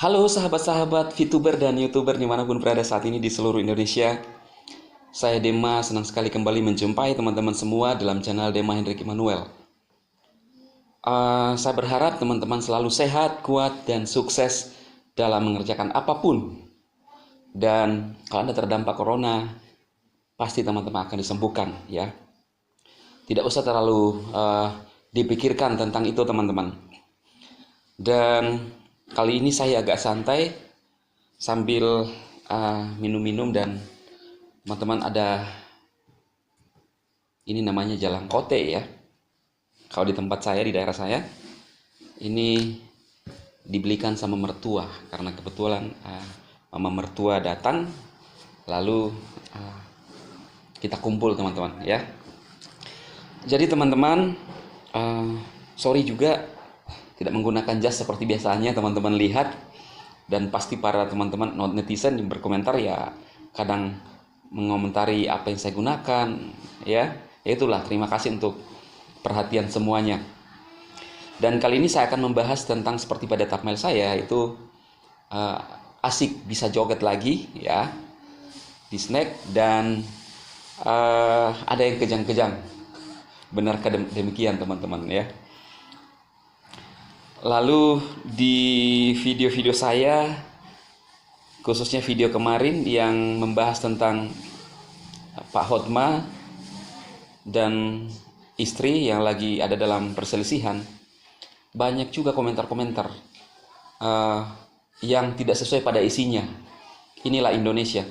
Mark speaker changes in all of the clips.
Speaker 1: Halo sahabat-sahabat VTuber dan YouTuber dimanapun berada saat ini di seluruh Indonesia. Saya Dema, senang sekali kembali menjumpai teman-teman semua dalam channel Dema Hendrik Immanuel. Saya berharap teman-teman selalu sehat, kuat, dan sukses dalam mengerjakan apapun. Dan kalau Anda terdampak corona, pasti teman-teman akan disembuhkan ya. Tidak usah terlalu dipikirkan tentang itu teman-teman. Dan kali ini saya agak santai sambil minum-minum, dan teman-teman ada ini namanya jalangkote ya. Kalau di tempat saya, di daerah saya, ini dibelikan sama mertua karena kebetulan mama mertua datang, lalu kita kumpul teman-teman ya. Jadi teman-teman, sorry juga tidak menggunakan jas seperti biasanya teman-teman lihat, dan pasti para teman-teman netizen yang berkomentar ya kadang mengomentari apa yang saya gunakan ya. Itulah, terima kasih untuk perhatian semuanya. Dan kali ini saya akan membahas tentang seperti pada thumbnail saya, itu asik bisa joget lagi ya di snack, dan ada yang kejang-kejang. Benarkah demikian teman-teman ya? Lalu di video-video saya, khususnya video kemarin yang membahas tentang Pak Hotma dan istri yang lagi ada dalam perselisihan, banyak juga komentar-komentar yang tidak sesuai pada isinya. Inilah Indonesia.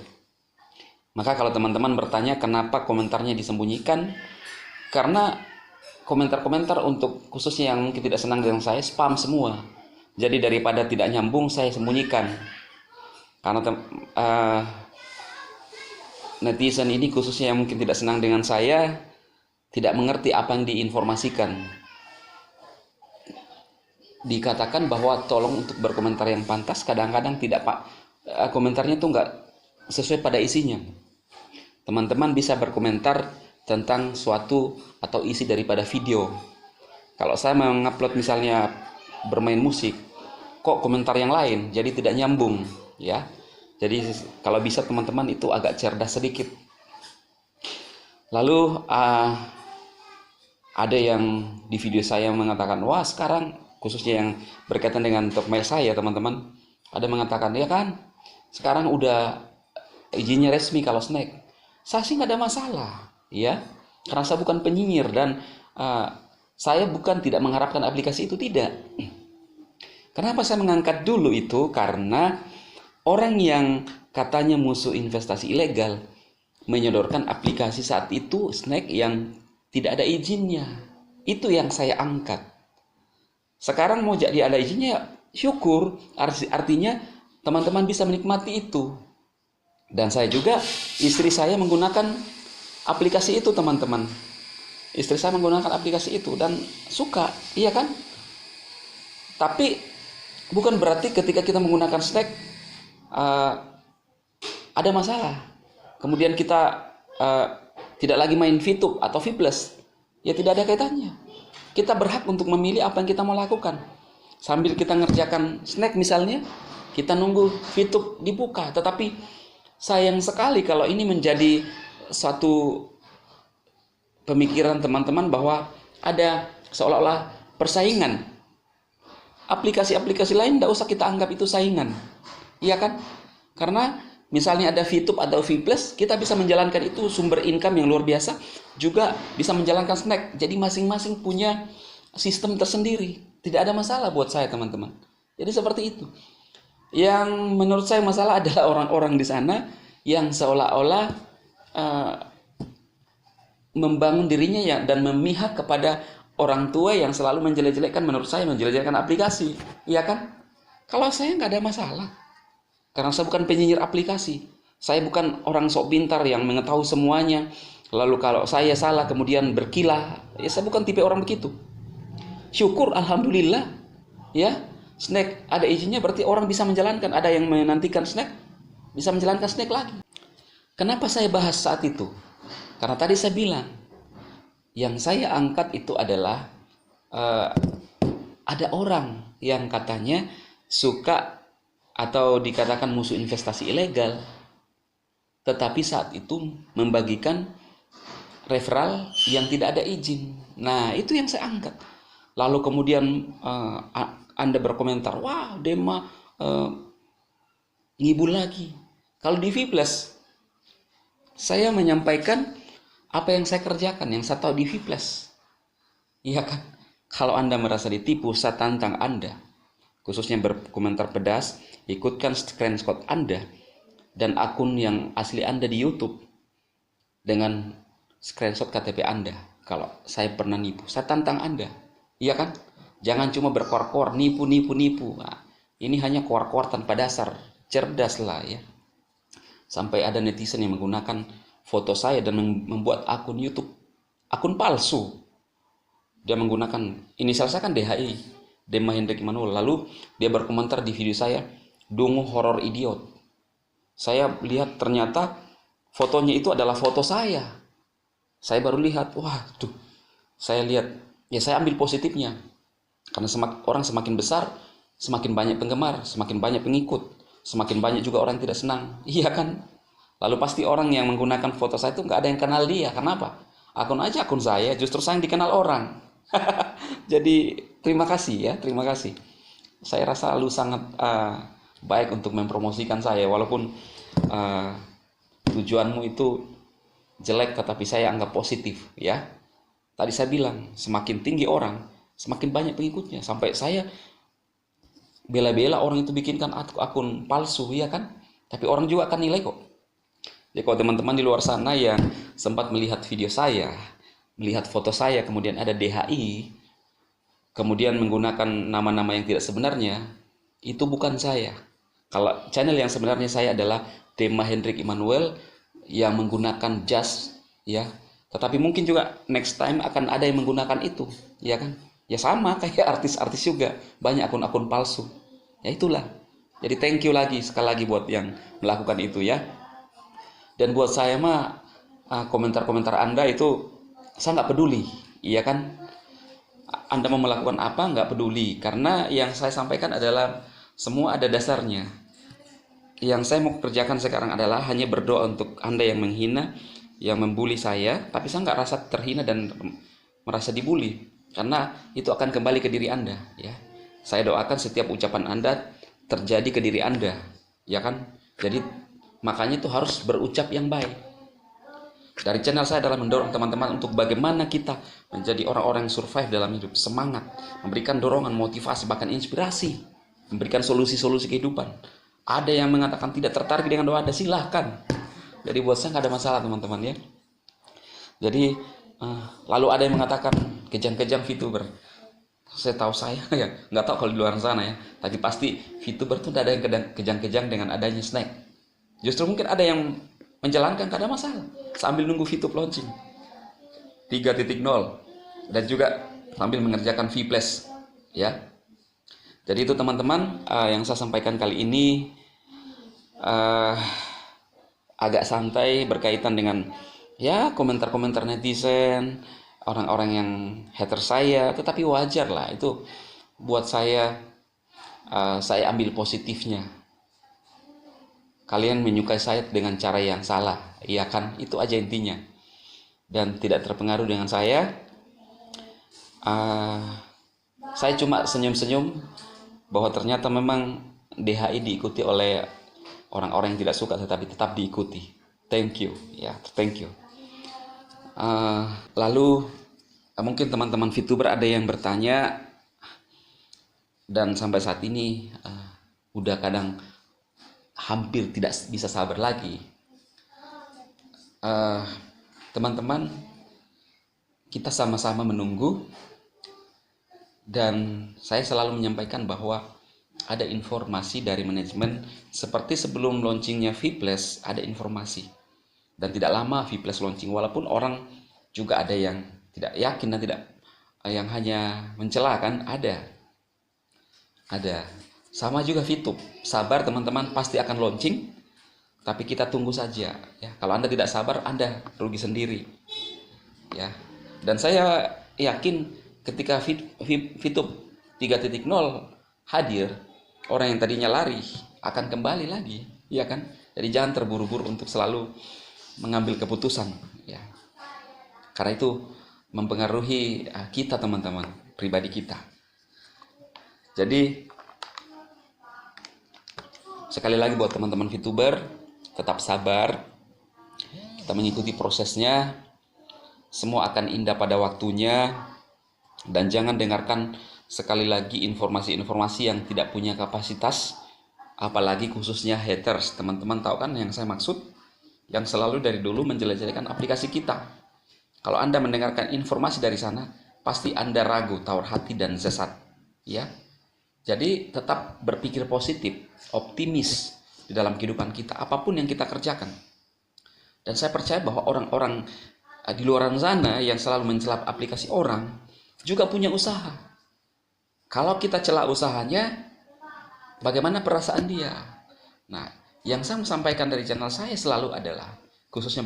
Speaker 1: Maka kalau teman-teman bertanya kenapa komentarnya disembunyikan, karena komentar-komentar untuk khususnya yang mungkin tidak senang dengan saya spam semua. Jadi daripada tidak nyambung, saya sembunyikan. Karena netizen ini khususnya yang mungkin tidak senang dengan saya tidak mengerti apa yang diinformasikan. Dikatakan bahwa tolong untuk berkomentar yang pantas, kadang-kadang tidak komentarnya tuh nggak sesuai pada isinya. Teman-teman bisa berkomentar tentang suatu atau isi daripada video. Kalau saya mengupload misalnya bermain musik, kok komentar yang lain, jadi tidak nyambung ya. Jadi kalau bisa teman-teman itu agak cerdas sedikit. Lalu ada yang di video saya mengatakan, wah sekarang khususnya yang berkaitan dengan thumbnail saya teman-teman, ada mengatakan ya kan sekarang udah izinnya resmi kalau snack. Saya sih nggak ada masalah ya, karena saya bukan penyinyir, dan saya bukan tidak mengharapkan aplikasi itu, tidak. Kenapa saya mengangkat dulu itu? Karena orang yang katanya musuh investasi ilegal menyodorkan aplikasi saat itu snack yang tidak ada izinnya. Itu yang saya angkat. Sekarang mau jadi ada izinnya, syukur, artinya teman-teman bisa menikmati itu. Dan saya juga, istri saya menggunakan aplikasi itu teman-teman. Istri saya menggunakan aplikasi itu dan suka, iya kan? Tapi bukan berarti ketika kita menggunakan snack ada masalah. Kemudian kita tidak lagi main VTube atau V+, ya tidak ada kaitannya. Kita berhak untuk memilih apa yang kita mau lakukan. Sambil kita ngerjakan snack misalnya, kita nunggu VTube dibuka. Tetapi sayang sekali kalau ini menjadi suatu pemikiran teman-teman bahwa ada seolah-olah persaingan. Aplikasi-aplikasi lain tidak usah kita anggap itu saingan. Iya kan? Karena misalnya ada VTube atau V+, kita bisa menjalankan itu sumber income yang luar biasa, juga bisa menjalankan snack. Jadi masing-masing punya sistem tersendiri. Tidak ada masalah buat saya teman-teman. Jadi seperti itu. Yang menurut saya masalah adalah orang-orang di sana yang seolah-olah membangun dirinya ya, dan memihak kepada orang tua yang selalu menjelek-jelekkan, menurut saya menjelek-jelekkan aplikasi, iya kan? Kalau saya nggak ada masalah, karena saya bukan penyinyir aplikasi, saya bukan orang sok pintar yang mengetahui semuanya. Lalu kalau saya salah kemudian berkilah, ya saya bukan tipe orang begitu. Syukur, alhamdulillah, ya snack ada izinnya, berarti orang bisa menjalankan. Ada yang menantikan snack, bisa menjalankan snack lagi. Kenapa saya bahas saat itu? Karena tadi saya bilang, yang saya angkat itu adalah ada orang yang katanya suka atau dikatakan musuh investasi ilegal, tetapi saat itu membagikan referral yang tidak ada izin. Nah, itu yang saya angkat. Lalu kemudian Anda berkomentar, wah Dema ngibul lagi. Kalau di Viples, saya menyampaikan apa yang saya kerjakan, yang saya tahu di Viples. Iya kan? Kalau Anda merasa ditipu, saya tantang Anda, khususnya berkomentar pedas, ikutkan screenshot Anda dan akun yang asli Anda di YouTube dengan screenshot KTP Anda. Kalau saya pernah nipu, saya tantang Anda. Iya kan? Jangan cuma berkor-kor, nipu. Nah, ini hanya kor-kor tanpa dasar. Cerdaslah ya. Sampai ada netizen yang menggunakan foto saya dan membuat akun YouTube, akun palsu. Dia menggunakan inisial saya kan DHI, Dema Hendrik Immanuel. Lalu dia berkomentar di video saya, dungu horor idiot. Saya lihat ternyata fotonya itu adalah foto saya. Saya baru lihat, wah tuh. Saya lihat, ya saya ambil positifnya. Karena orang semakin besar, semakin banyak penggemar, semakin banyak pengikut, semakin banyak juga orang yang tidak senang. Iya kan? Lalu pasti orang yang menggunakan foto saya itu nggak ada yang kenal dia. Kenapa? Akun saya, justru saya yang dikenal orang. Jadi terima kasih ya, terima kasih. Saya rasa lu sangat baik untuk mempromosikan saya, walaupun tujuanmu itu jelek, tetapi saya anggap positif ya. Tadi saya bilang semakin tinggi orang, semakin banyak pengikutnya. Sampai saya bela-bela orang itu bikinkan akun palsu ya kan, tapi orang juga akan nilai kok. Jadi kalau teman-teman di luar sana yang sempat melihat video saya, melihat foto saya, kemudian ada DHI, kemudian menggunakan nama-nama yang tidak sebenarnya, itu bukan saya. Kalau channel yang sebenarnya saya adalah Dema Hendrik Immanuel yang menggunakan jas, ya. Tetapi mungkin juga next time akan ada yang menggunakan itu, ya kan? Ya sama kayak artis-artis juga, banyak akun-akun palsu. Ya itulah. Jadi thank you lagi sekali lagi buat yang melakukan itu ya. Dan buat saya mah komentar-komentar Anda itu saya nggak peduli, iya kan? Anda mau melakukan apa nggak peduli, karena yang saya sampaikan adalah semua ada dasarnya. Yang saya mau kerjakan sekarang adalah hanya berdoa untuk Anda yang menghina, yang membuli saya, tapi saya nggak rasa terhina dan merasa dibully, karena itu akan kembali ke diri Anda, ya. Saya doakan setiap ucapan Anda terjadi ke diri Anda, ya kan? Jadi makanya itu harus berucap yang baik. Dari channel saya adalah mendorong teman-teman untuk bagaimana kita menjadi orang-orang yang survive dalam hidup, semangat, memberikan dorongan, motivasi, bahkan inspirasi, memberikan solusi-solusi kehidupan. Ada yang mengatakan tidak tertarik dengan doa Anda, silahkan. Jadi buat saya nggak ada masalah teman-teman ya. Jadi lalu ada yang mengatakan kejang-kejang VTuber. Saya tahu saya ya, nggak tahu kalau di luar sana ya. Tapi pasti VTuber itu tidak ada yang kejang-kejang dengan adanya snack. Justru mungkin ada yang menjalankan, tidak ada masalah sambil nunggu VTube launching 3.0 dan juga sambil mengerjakan Viples ya. Jadi itu teman-teman yang saya sampaikan kali ini, agak santai berkaitan dengan ya komentar-komentar netizen, orang-orang yang hater saya, tetapi wajar lah itu. Buat saya ambil positifnya. Kalian menyukai saya dengan cara yang salah, iya kan? Itu aja intinya. Dan tidak terpengaruh dengan saya. Saya cuma senyum-senyum bahwa ternyata memang DHI diikuti oleh orang-orang yang tidak suka, tetapi tetap diikuti. Thank you, ya, thank you. Lalu mungkin teman-teman VTuber ada yang bertanya, dan sampai saat ini udah kadang hampir tidak bisa sabar lagi. Teman-teman, kita sama-sama menunggu, dan saya selalu menyampaikan bahwa ada informasi dari manajemen seperti sebelum launchingnya Viples ada informasi, dan tidak lama Viples launching, walaupun orang juga ada yang tidak yakin dan tidak, yang hanya mencela kan, ada sama juga VTube. Sabar teman-teman, pasti akan launching, tapi kita tunggu saja ya. Kalau Anda tidak sabar, Anda rugi sendiri ya. Dan saya yakin ketika VTube 3.0 hadir, orang yang tadinya lari akan kembali lagi, ya kan? Jadi jangan terburu-buru untuk selalu mengambil keputusan, ya. Karena itu mempengaruhi kita, teman-teman, pribadi kita. Jadi sekali lagi buat teman-teman VTuber, tetap sabar. Kita mengikuti prosesnya. Semua akan indah pada waktunya. Dan jangan dengarkan sekali lagi informasi-informasi yang tidak punya kapasitas, apalagi khususnya haters. Teman-teman tahu kan yang saya maksud? Yang selalu dari dulu menjelek-jelekan aplikasi kita. Kalau Anda mendengarkan informasi dari sana, pasti Anda ragu, tawar hati, dan sesat, ya. Jadi tetap berpikir positif, optimis di dalam kehidupan kita, apapun yang kita kerjakan. Dan saya percaya bahwa orang-orang di luar sana yang selalu mencela aplikasi orang juga punya usaha. Kalau kita cela usahanya, bagaimana perasaan dia? Nah, yang saya sampaikan dari channel saya selalu adalah, khususnya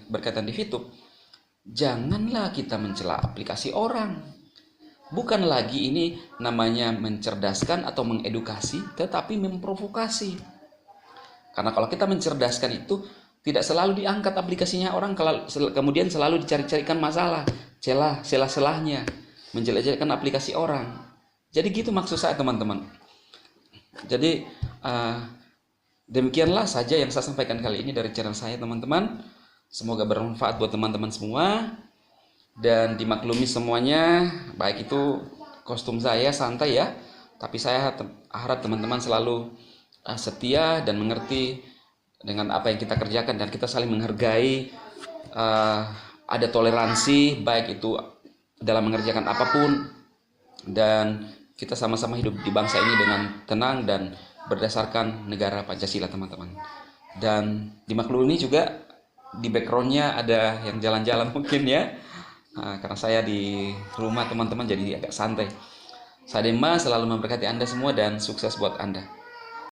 Speaker 1: berkaitan di VTube, janganlah kita mencela aplikasi orang. Bukan lagi ini namanya mencerdaskan atau mengedukasi, tetapi memprovokasi. Karena kalau kita mencerdaskan itu, tidak selalu diangkat aplikasinya orang, kemudian selalu dicari-carikan masalah, celah-celahnya, menjelek-jelekkan aplikasi orang. Jadi gitu maksud saya, teman-teman. Jadi demikianlah saja yang saya sampaikan kali ini dari channel saya, teman-teman. Semoga bermanfaat buat teman-teman semua. Dan dimaklumi semuanya, baik itu kostum saya santai ya, tapi saya harap teman-teman selalu setia dan mengerti dengan apa yang kita kerjakan, dan kita saling menghargai, ada toleransi baik itu dalam mengerjakan apapun, dan kita sama-sama hidup di bangsa ini dengan tenang dan berdasarkan negara Pancasila, teman-teman. Dan dimaklumi juga di backgroundnya ada yang jalan-jalan mungkin ya. Karena saya di rumah, teman-teman, jadi agak santai. Sadema selalu memberkati Anda semua dan sukses buat Anda.